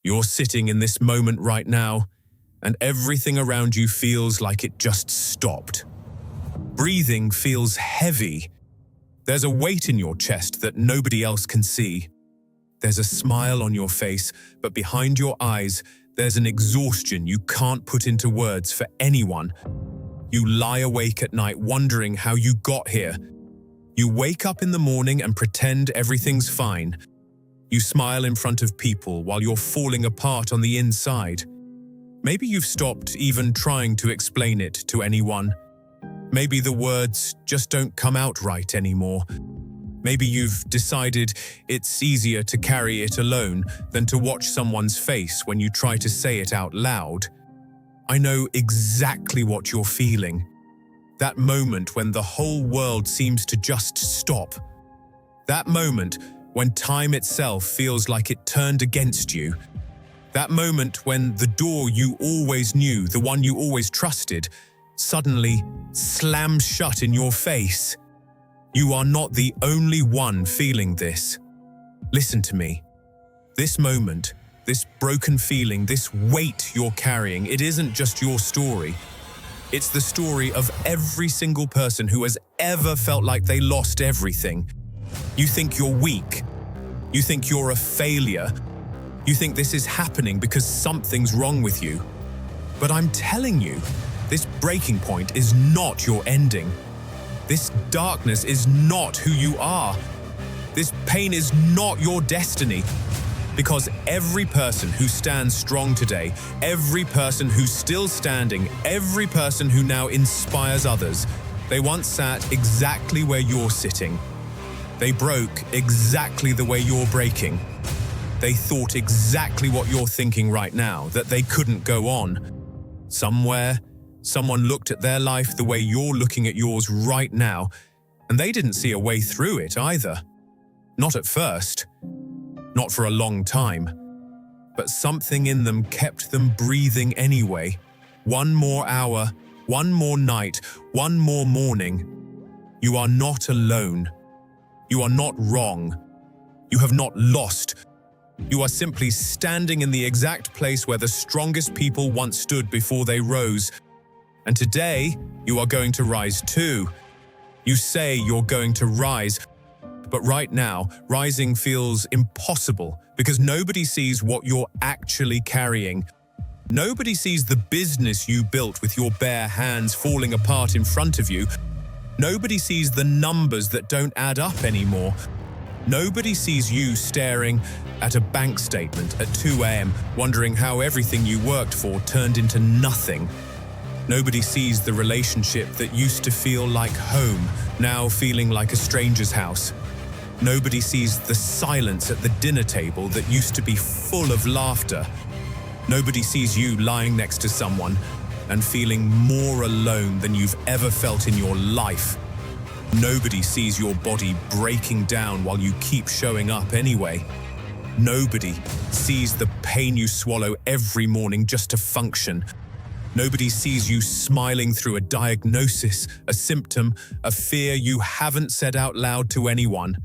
You're sitting in this moment right now, and everything around you feels like it just stopped. Breathing feels heavy. There's a weight in your chest that nobody else can see. There's a smile on your face, but behind your eyes, there's an exhaustion you can't put into words for anyone. You lie awake at night wondering how you got here. You wake up in the morning and pretend everything's fine. You smile in front of people while you're falling apart on the inside. Maybe you've stopped even trying to explain it to anyone. Maybe the words just don't come out right anymore. Maybe you've decided it's easier to carry it alone than to watch someone's face when you try to say it out loud. I know exactly what you're feeling. That moment when the whole world seems to just stop. That moment when time itself feels like it turned against you. That moment when the door you always knew, the one you always trusted, suddenly slams shut in your face. You are not the only one feeling this. Listen to me. This moment, this broken feeling, this weight you're carrying, it isn't just your story. It's the story of every single person who has ever felt like they lost everything. You think you're weak. You think you're a failure. You think this is happening because something's wrong with you. But I'm telling you, this breaking point is not your ending. This darkness is not who you are. This pain is not your destiny. Because every person who stands strong today, every person who's still standing, every person who now inspires others, they once sat exactly where you're sitting. They broke exactly the way you're breaking. They thought exactly what you're thinking right now, that they couldn't go on. Somewhere, someone looked at their life the way you're looking at yours right now, and they didn't see a way through it either. Not at first. Not for a long time. But something in them kept them breathing anyway. One more hour, one more night, one more morning. You are not alone. You are not wrong. You have not lost. You are simply standing in the exact place where the strongest people once stood before they rose. And today, you are going to rise too. You say you're going to rise, but right now, rising feels impossible because nobody sees what you're actually carrying. Nobody sees the business you built with your bare hands falling apart in front of you. Nobody sees the numbers that don't add up anymore. Nobody sees you staring at a bank statement at 2 a.m., wondering how everything you worked for turned into nothing. Nobody sees the relationship that used to feel like home, now feeling like a stranger's house. Nobody sees the silence at the dinner table that used to be full of laughter. Nobody sees you lying next to someone and feeling more alone than you've ever felt in your life. Nobody sees your body breaking down while you keep showing up anyway. Nobody sees the pain you swallow every morning just to function. Nobody sees you smiling through a diagnosis, a symptom, a fear you haven't said out loud to anyone.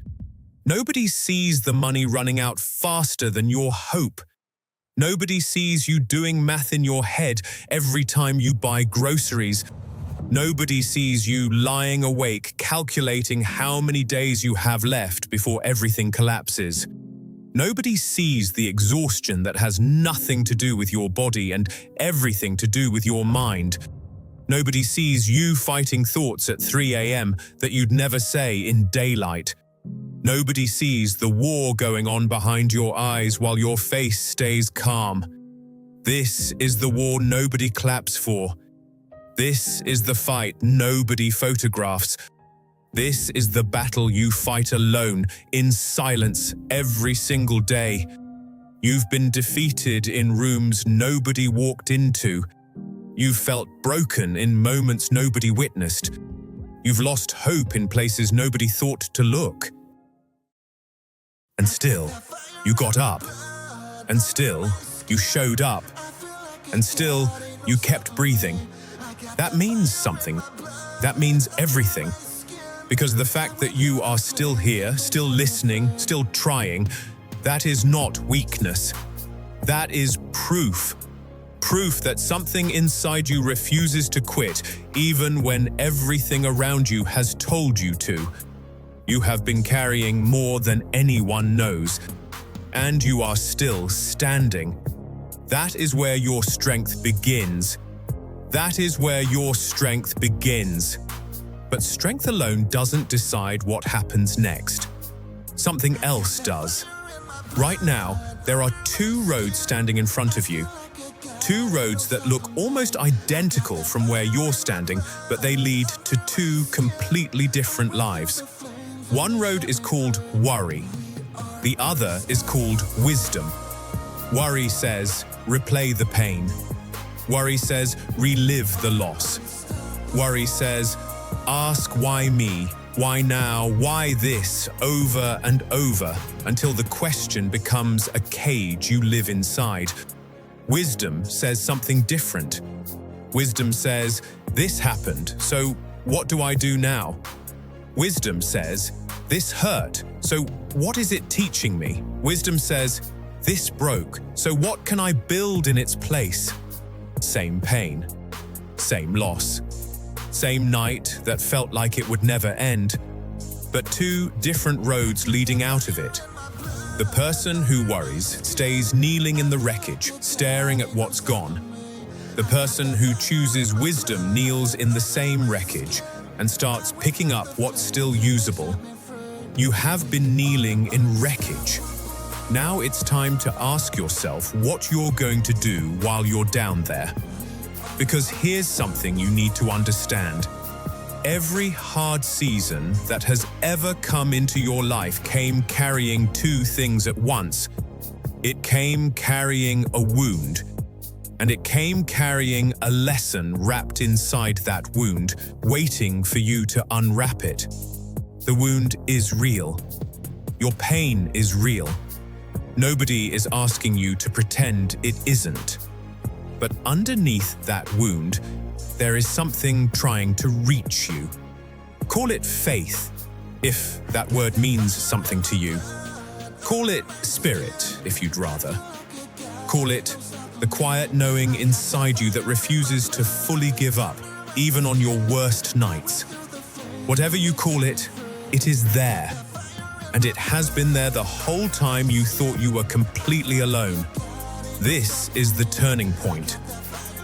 Nobody sees the money running out faster than your hope. Nobody sees you doing math in your head every time you buy groceries. Nobody sees you lying awake calculating how many days you have left before everything collapses. Nobody sees the exhaustion that has nothing to do with your body and everything to do with your mind. Nobody sees you fighting thoughts at 3 a.m. that you'd never say in daylight. Nobody sees the war going on behind your eyes while your face stays calm. This is the war nobody claps for. This is the fight nobody photographs. This is the battle you fight alone, in silence, every single day. You've been defeated in rooms nobody walked into. You've felt broken in moments nobody witnessed. You've lost hope in places nobody thought to look. And still, you got up. And still, you showed up. And still, you kept breathing. That means something. That means everything. Because the fact that you are still here, still listening, still trying, that is not weakness. That is proof. Proof that something inside you refuses to quit, even when everything around you has told you to. You have been carrying more than anyone knows, and you are still standing. That is where your strength begins. That is where your strength begins. But strength alone doesn't decide what happens next. Something else does. Right now, there are two roads standing in front of you. Two roads that look almost identical from where you're standing, but they lead to two completely different lives. One road is called worry. The other is called wisdom. Worry says, replay the pain. Worry says, relive the loss. Worry says, ask why me, why now, why this, over and over, until the question becomes a cage you live inside. Wisdom says something different. Wisdom says, this happened, so what do I do now? Wisdom says, this hurt, so what is it teaching me? Wisdom says, this broke, so what can I build in its place? Same pain, same loss, same night that felt like it would never end, but two different roads leading out of it. The person who worries stays kneeling in the wreckage, staring at what's gone. The person who chooses wisdom kneels in the same wreckage and starts picking up what's still usable. You have been kneeling in wreckage. Now it's time to ask yourself what you're going to do while you're down there. Because here's something you need to understand. Every hard season that has ever come into your life came carrying two things at once. It came carrying a wound, and it came carrying a lesson wrapped inside that wound, waiting for you to unwrap it. The wound is real. Your pain is real. Nobody is asking you to pretend it isn't. But underneath that wound, there is something trying to reach you. Call it faith, if that word means something to you. Call it spirit, if you'd rather. Call it the quiet knowing inside you that refuses to fully give up, even on your worst nights. Whatever you call it, it is there. And it has been there the whole time you thought you were completely alone. This is the turning point.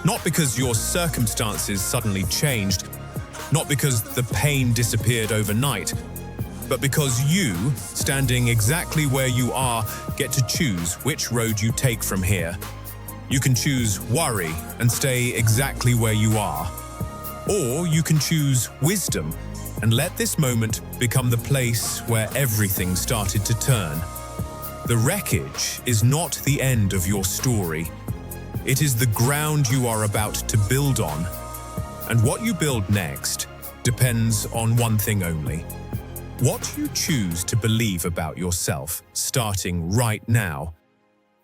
Not because your circumstances suddenly changed, not because the pain disappeared overnight, but because you, standing exactly where you are, get to choose which road you take from here. You can choose worry and stay exactly where you are. Or you can choose wisdom and let this moment become the place where everything started to turn. The wreckage is not the end of your story. It is the ground you are about to build on. And what you build next depends on one thing only. What you choose to believe about yourself, starting right now.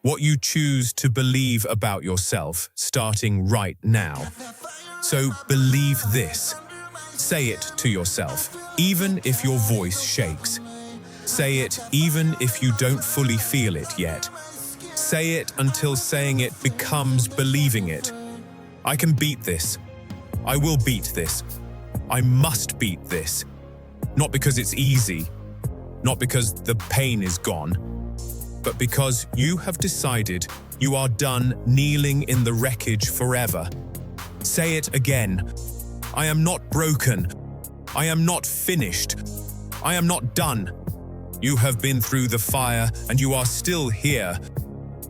What you choose to believe about yourself, starting right now. So believe this. Say it to yourself, even if your voice shakes. Say it even if you don't fully feel it yet. Say it until saying it becomes believing it. I can beat this. I will beat this. I must beat this. Not because it's easy, not because the pain is gone, but because you have decided you are done kneeling in the wreckage forever. Say it again. I am not broken. I am not finished. I am not done. You have been through the fire and you are still here.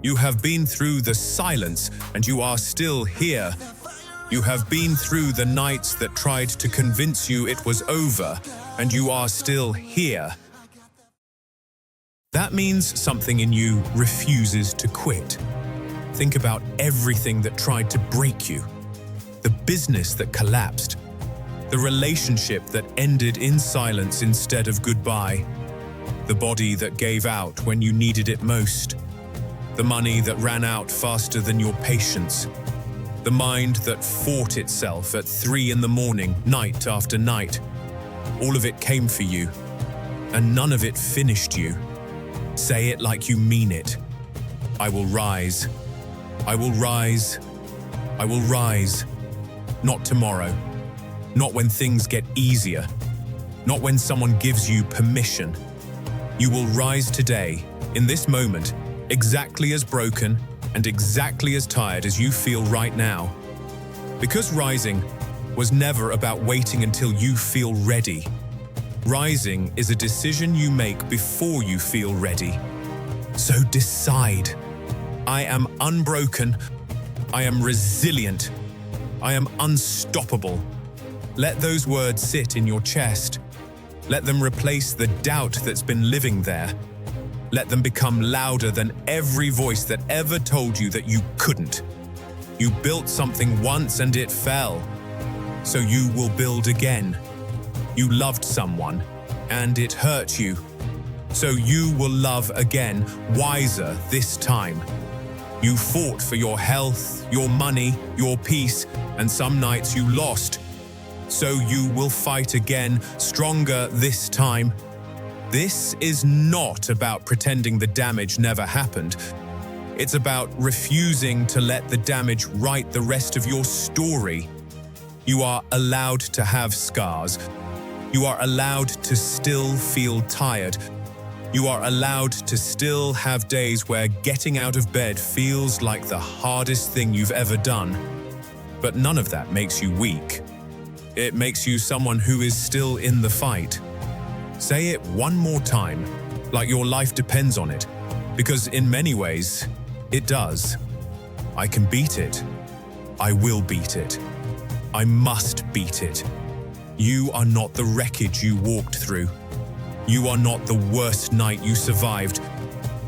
You have been through the silence and you are still here. You have been through the nights that tried to convince you it was over and you are still here. That means something in you refuses to quit. Think about everything that tried to break you. The business that collapsed. The relationship that ended in silence instead of goodbye. The body that gave out when you needed it most. The money that ran out faster than your patience. The mind that fought itself at 3 a.m, night after night. All of it came for you, and none of it finished you. Say it like you mean it. I will rise. I will rise. I will rise. Not tomorrow. Not when things get easier. Not when someone gives you permission. You will rise today, in this moment, exactly as broken and exactly as tired as you feel right now. Because rising was never about waiting until you feel ready. Rising is a decision you make before you feel ready. So decide. I am unbroken. I am resilient. I am unstoppable. Let those words sit in your chest. Let them replace the doubt that's been living there. Let them become louder than every voice that ever told you that you couldn't. You built something once and it fell. So you will build again. You loved someone and it hurt you. So you will love again, wiser this time. You fought for your health, your money, your peace, and some nights you lost. So you will fight again, stronger this time. This is not about pretending the damage never happened. It's about refusing to let the damage write the rest of your story. You are allowed to have scars. You are allowed to still feel tired. You are allowed to still have days where getting out of bed feels like the hardest thing you've ever done. But none of that makes you weak. It makes you someone who is still in the fight. Say it one more time, like your life depends on it, because in many ways, it does. I can beat it. I will beat it. I must beat it. You are not the wreckage you walked through. You are not the worst night you survived.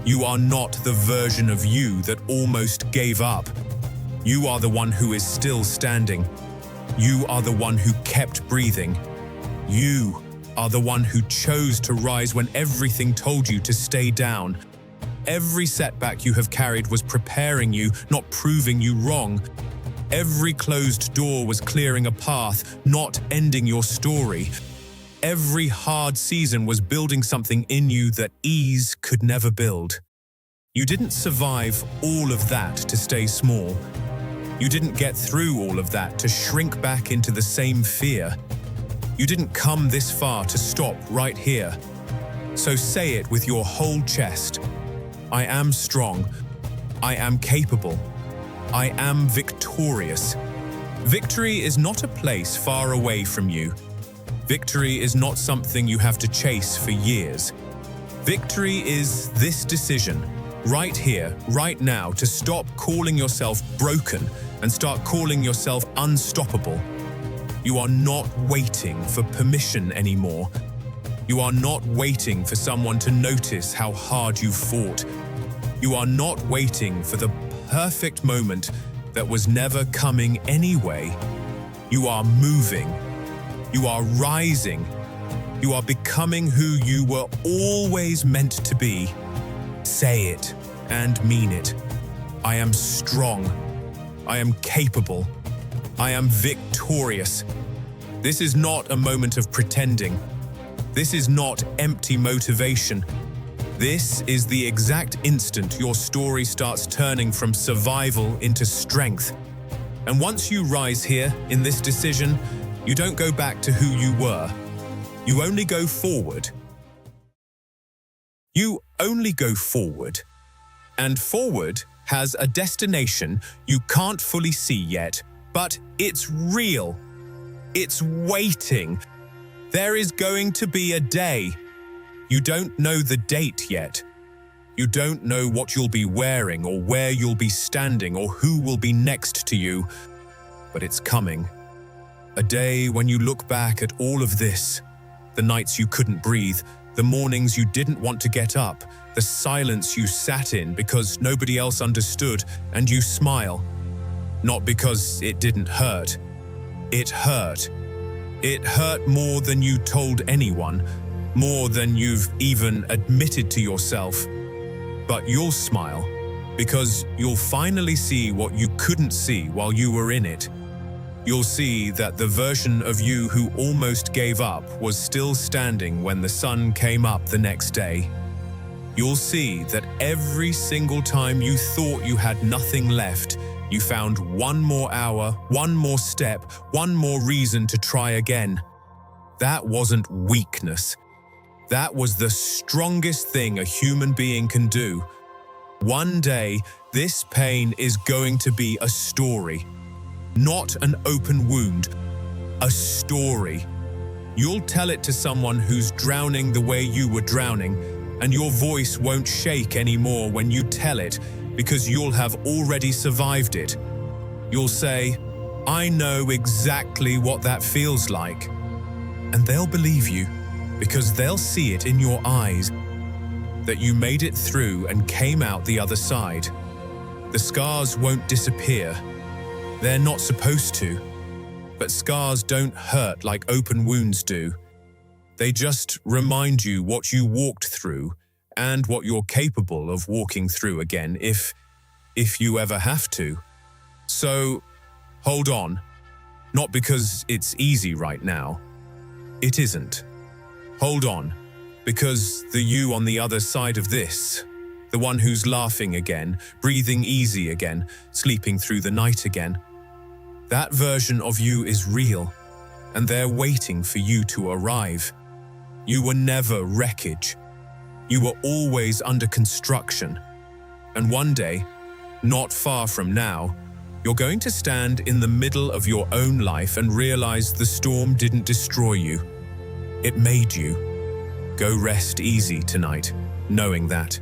You are not the version of you that almost gave up. You are the one who is still standing. You are the one who kept breathing. You are the one who chose to rise when everything told you to stay down. Every setback you have carried was preparing you, not proving you wrong. Every closed door was clearing a path, not ending your story. Every hard season was building something in you that ease could never build. You didn't survive all of that to stay small. You didn't get through all of that to shrink back into the same fear. You didn't come this far to stop right here. So say it with your whole chest. I am strong. I am capable. I am victorious. Victory is not a place far away from you. Victory is not something you have to chase for years. Victory is this decision, right here, right now, to stop calling yourself broken and start calling yourself unstoppable. You are not waiting for permission anymore. You are not waiting for someone to notice how hard you fought. You are not waiting for the perfect moment that was never coming anyway. You are moving. You are rising. You are becoming who you were always meant to be. Say it and mean it. I am strong. I am capable. I am victorious. This is not a moment of pretending. This is not empty motivation. This is the exact instant your story starts turning from survival into strength. And once you rise here in this decision, you don't go back to who you were. You only go forward. You only go forward. And forward has a destination you can't fully see yet, but it's real. It's waiting. There is going to be a day. You don't know the date yet. You don't know what you'll be wearing or where you'll be standing or who will be next to you, but it's coming. A day when you look back at all of this, the nights you couldn't breathe, the mornings you didn't want to get up, the silence you sat in because nobody else understood, and you smile. Not because it didn't hurt. It hurt. It hurt more than you told anyone, more than you've even admitted to yourself. But you'll smile because you'll finally see what you couldn't see while you were in it. You'll see that the version of you who almost gave up was still standing when the sun came up the next day. you'll see that every single time you thought you had nothing left, you found one more hour, one more step, one more reason to try again. That wasn't weakness. That was the strongest thing a human being can do. One day, this pain is going to be a story. Not an open wound, a story. You'll tell it to someone who's drowning the way you were drowning, and your voice won't shake anymore when you tell it because you'll have already survived it. You'll say, "I know exactly what that feels like." And they'll believe you because they'll see it in your eyes that you made it through and came out the other side. The scars won't disappear. They're not supposed to. But scars don't hurt like open wounds do. They just remind you what you walked through and what you're capable of walking through again if you ever have to. So, hold on. Not because it's easy right now. It isn't. Hold on, because the you on the other side of this, the one who's laughing again, breathing easy again, sleeping through the night again, that version of you is real, and they're waiting for you to arrive. You were never wreckage. You were always under construction. And one day, not far from now, you're going to stand in the middle of your own life and realize the storm didn't destroy you. It made you. Go rest easy tonight, knowing that.